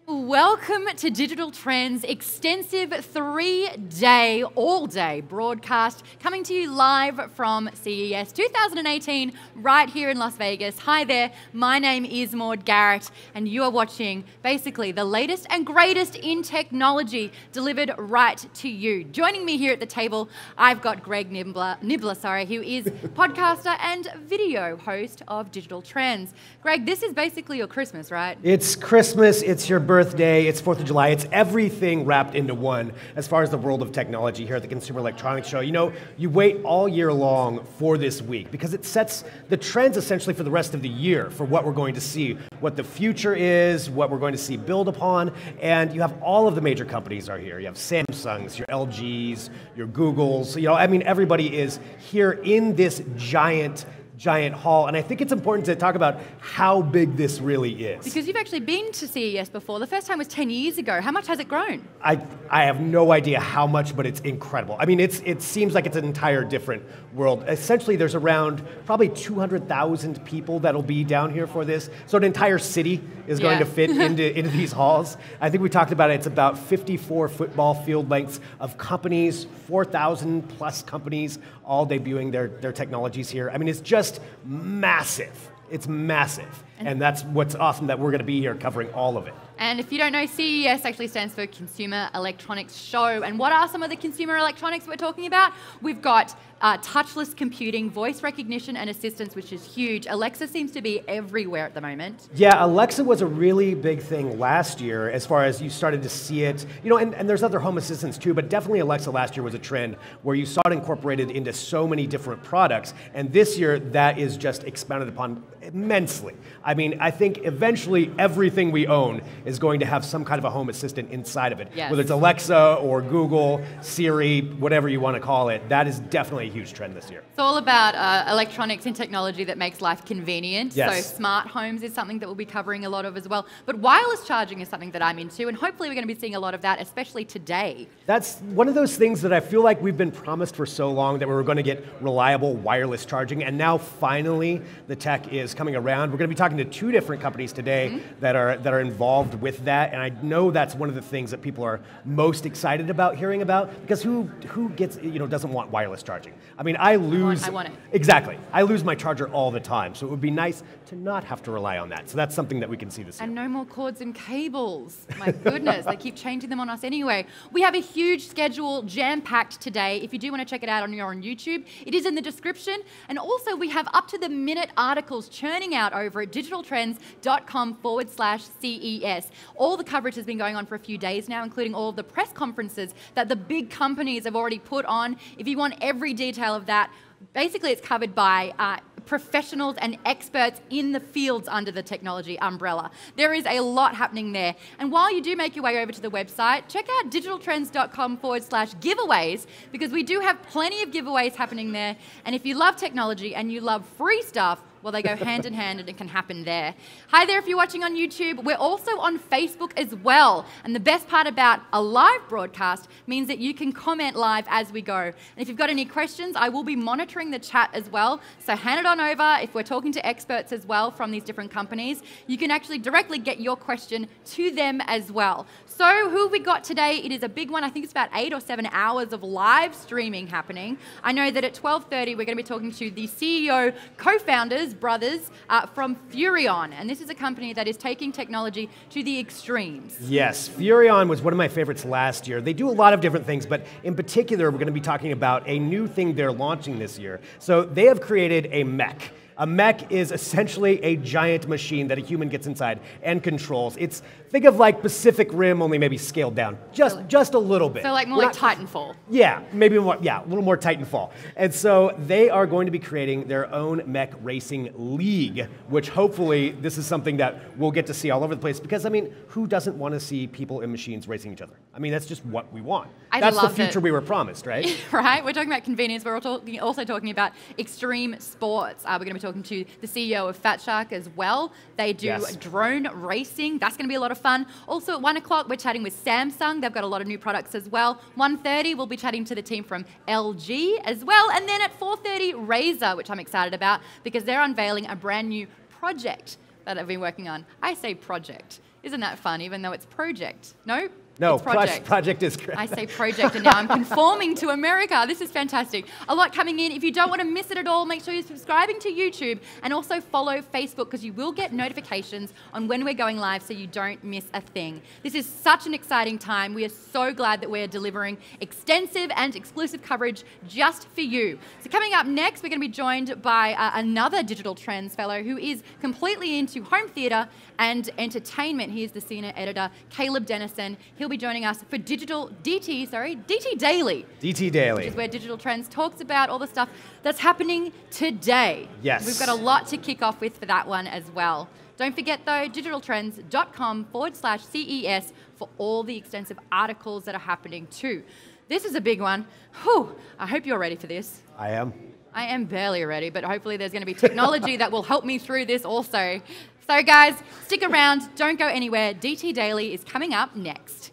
Welcome to Digital Trends' extensive 3-day, all-day broadcast coming to you live from CES 2018 right here in Las Vegas. Hi there, my name is Maude Garrett and you are watching basically the latest and greatest in technology delivered right to you. Joining me here at the table, I've got Greg Nibler, who is podcaster and video host of Digital Trends. Greg, this is basically your Christmas, right? It's Christmas, it's your birthday, it's 4th of July, it's everything wrapped into one as far as the world of technology here at the Consumer Electronics Show. You know, you wait all year long for this week because it sets the trends essentially for the rest of the year for what we're going to see, what the future is, what we're going to see build upon, and you have all of the major companies are here. You have Samsungs, your LGs, your Googles, you know, I mean, everybody is here in this giant hall, and I think it's important to talk about how big this really is. Because you've actually been to CES before. The first time was 10 years ago. How much has it grown? I have no idea how much, but it's incredible. I mean, it seems like it's an entire different world. Essentially, there's around probably 200,000 people that'll be down here for this. So an entire city is going to fit into these halls. I think we talked about it. It's about 54 football field lengths of companies, 4,000 plus companies, all debuting their technologies here. I mean, it's just massive. It's massive. And that's what's awesome, that we're going to be here covering all of it. And if you don't know, CES actually stands for Consumer Electronics Show. And what are some of the consumer electronics we're talking about? We've got touchless computing, voice recognition and assistance, which is huge. Alexa seems to be everywhere at the moment. Yeah, Alexa was a really big thing last year as far as you started to see it. You know, and there's other home assistants too, but definitely Alexa last year was a trend where you saw it incorporated into so many different products. And this year, that is just expounded upon immensely. I mean, I think eventually everything we own is going to have some kind of a home assistant inside of it. Yes. Whether it's Alexa or Google, Siri, whatever you want to call it, that is definitely a huge trend this year. It's all about electronics and technology that makes life convenient. Yes. So smart homes is something that we'll be covering a lot of as well. But wireless charging is something that I'm into, and hopefully we're going to be seeing a lot of that, especially today. That's one of those things that I feel like we've been promised for so long, that we were going to get reliable wireless charging, and now finally the tech is coming around. We're going to be talking to 2 different companies today that are involved with that, and I know that's one of the things that people are most excited about hearing about, because who gets, you know, doesn't want wireless charging? I mean, I want it. Exactly. I lose my charger all the time, so it would be nice to not have to rely on that. So that's something that we can see this year. And no more cords and cables. My goodness, they keep changing them on us anyway. We have a huge schedule jam-packed today. If you do want to check it out on YouTube, it is in the description. And also we have up-to-the-minute articles churning out over at digitaltrends.com/CES. All the coverage has been going on for a few days now, including all of the press conferences that the big companies have already put on. If you want every detail of that, basically it's covered by professionals and experts in the fields under the technology umbrella. There is a lot happening there. And while you do make your way over to the website, check out digitaltrends.com/giveaways, because we do have plenty of giveaways happening there. And if you love technology and you love free stuff, well, they go hand in hand and it can happen there. Hi there if you're watching on YouTube. We're also on Facebook as well. And the best part about a live broadcast means that you can comment live as we go. And if you've got any questions, I will be monitoring the chat as well. So hand it on over. If we're talking to experts as well from these different companies, you can actually directly get your question to them as well. So who have we got today? It is a big one. I think it's about 8 or 7 hours of live streaming happening. I know that at 12:30 we're going to be talking to the CEO, co-founders, brothers from Furrion, and this is a company that is taking technology to the extremes. Yes, Furrion was one of my favorites last year. They do a lot of different things, but in particular we're going to be talking about a new thing they're launching this year. So they have created a mech. A mech is essentially a giant machine that a human gets inside and controls. Think of like Pacific Rim, only maybe scaled down just a little bit. So like more like Titanfall. Yeah, maybe more, a little more Titanfall. And so they are going to be creating their own mech racing league, which hopefully this is something that we'll get to see all over the place, because I mean, who doesn't want to see people and machines racing each other? I mean, that's just what we want. That's the future we were promised, right? Right, we're talking about convenience, but we're also talking about extreme sports. We're going to be talking talking to the CEO of Fat Shark as well. They do drone racing. That's going to be a lot of fun. Also at 1 o'clock, we're chatting with Samsung. They've got a lot of new products as well. 1:30, we'll be chatting to the team from LG as well. And then at 4:30, Razer, which I'm excited about because they're unveiling a brand new project that I've been working on. I say project. Isn't that fun, even though it's project? No? No, it's project. Project is correct. I say project, and now I'm conforming to America. This is fantastic. A lot coming in. If you don't want to miss it at all, make sure you're subscribing to YouTube and also follow Facebook because you will get notifications on when we're going live so you don't miss a thing. This is such an exciting time. We are so glad that we're delivering extensive and exclusive coverage just for you. So coming up next, we're going to be joined by another digital trends fellow who is completely into home theatre and entertainment. He is the senior editor, Caleb Dennison. He'll be joining us for DT Daily. DT Daily. Which is where Digital Trends talks about all the stuff that's happening today. Yes. We've got a lot to kick off with for that one as well. Don't forget though, digitaltrends.com/CES for all the extensive articles that are happening too. This is a big one. Whew, I hope you're ready for this. I am. I am barely ready, but hopefully there's going to be technology that will help me through this also. So guys, stick around, don't go anywhere. DT Daily is coming up next.